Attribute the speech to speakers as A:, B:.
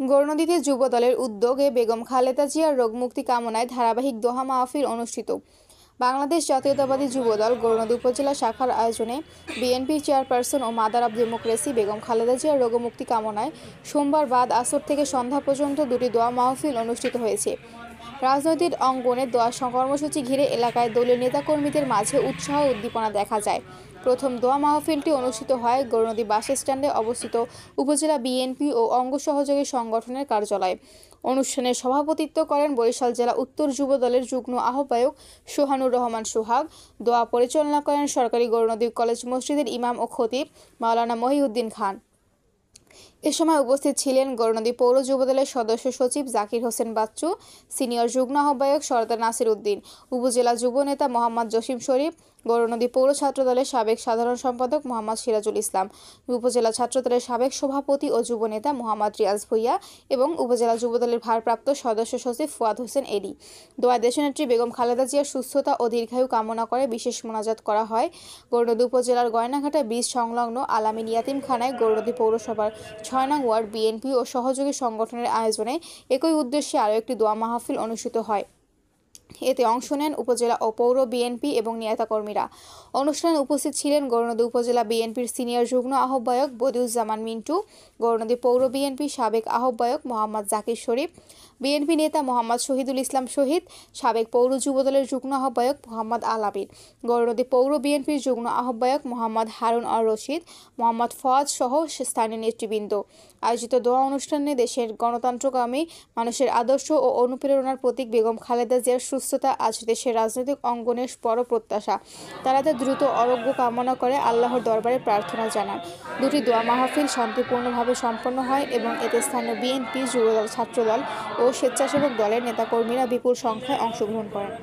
A: গৌরনদীতে যুব দলের উদ্যোগে বেগম খালেদা জিয়ার রোগমুক্তি কামনায় ধারাবাহিক দোয়া মাহফিল অনুষ্ঠিত। বাংলাদেশ জাতীয়তাবাদী যুবদল গৌরনদী উপজেলা শাখার আয়োজনে বিএনপির চেয়ারপারসন ও mother of democracy Begum Khaleda জিয়ার রোগমুক্তি কামনায় সোমবার বাদ আসর থেকে সন্ধ্যা পর্যন্ত দুটি দোয়া মাহফিল অনুষ্ঠিত হয়েছে। রাজনৈতিক অঙ্গনে দোয়া কর্মসূচি ঘিরে এলাকায় দলীয় নেতাকর্মীদের মাঝে উৎসাহ উদ্দীপনা দেখা যায়। প্রথম দোয়া মাহফিলটি অনুষ্ঠিত হয় গৌরনদী বাস স্ট্যান্ডে অবস্থিত উপজেলা বিএনপি ও অঙ্গ সহযোগী সংগঠনের কার্যালয়ে। অনুষ্ঠানে সভাপতিত্ব করেন বরিশাল জেলা উত্তর যুব দলের যুগ্ম আহ্বায়ক সোহানুর রহমান সোহাগ। দোয়া পরিচালনা করেন সরকারি গৌরনদী কলেজ মসজিদের ইমাম ও খতিব মাওলানা মহিউদ্দিন খান। এ সময় উপস্থিত ছিলেন গৌরনদী পৌর যুবদলের সদস্য সচিব জাকির হোসেন বাচ্চু, সিনিয়র যুগ্ম আহ্বায়ক সরদার নাসির উদ্দিন, উপজেলা যুব নেতা মোহাম্মদ জসিম শরীফ, গৌরনদী পৌর ছাত্রদলের সাবেক সাধারণ সম্পাদক মোহাম্মদ সিরাজুল ইসলাম, উপজেলা ছাত্রদলের সাবেক সভাপতি ও যুব নেতা মোহাম্মদ রিয়াজ ভুইয়া এবং উপজেলা যুবদলের ভারপ্রাপ্ত সদস্য সচিব ফুয়াদ হোসেন এডি। দোয়ায় দেশনেত্রী বেগম খালেদা জিয়ার সুস্থতা ও দীর্ঘায়ু কামনা করে বিশেষ মোনাজাত করা হয়। গৌরনদী উপজেলার গয়নাঘাটা বীজ সংলগ্ন আলামিন ইয়াতিমখানায় গৌরনদী পৌরসভার ৬ নং ওয়ার্ড বিএনপি ও সহযোগী সংগঠনের আয়োজনে একই উদ্দেশ্যে আরও একটি দোয়া মাহফিল অনুষ্ঠিত হয়। এতে অংশ নেন উপজেলা ও পৌর বিএনপি এবং নেতাকর্মীরা। অনুষ্ঠানে উপস্থিত ছিলেন গৌরনদী উপজেলা বিএনপির সিনিয়র যুগ্ম আহ্বায়ক বদিউজ্জামান মিন্টু, গৌরনদী পৌর বিএনপি সাবেক আহ্বায়ক মোহাম্মদ জাকির শরীফ, বিএনপি নেতা মোহাম্মদ শহীদুল ইসলাম শহীদ, সাবেক পৌর যুবদলের যুগ্ম আহ্বায়ক মোহাম্মদ আলামিন, গৌরনদী পৌর বিএনপির যুগ্ম আহ্বায়ক মোহাম্মদ হারুন আর রশিদ, মোহাম্মদ ফওয়াদ সহ স্থানীয় নেতৃবৃন্দ। আয়োজিত দোয়া অনুষ্ঠানে দেশের গণতন্ত্রকামী মানুষের আদর্শ ও অনুপ্রেরণার প্রতীক বেগম খালেদা জিয়ার সুস্থতা আজ দেশের রাজনৈতিক অঙ্গনের বড় প্রত্যাশা। তারা দ্রুত আরোগ্য কামনা করে আল্লাহর দরবারে প্রার্থনা জানান। দুটি দোয়া মাহফিল শান্তিপূর্ণভাবে সম্পন্ন হয় এবং এতে স্থানীয় বিএনপি, যুবদল, ছাত্রদল ও স্বেচ্ছাসেবক দলের নেতাকর্মীরা বিপুল সংখ্যায় অংশগ্রহণ করেন।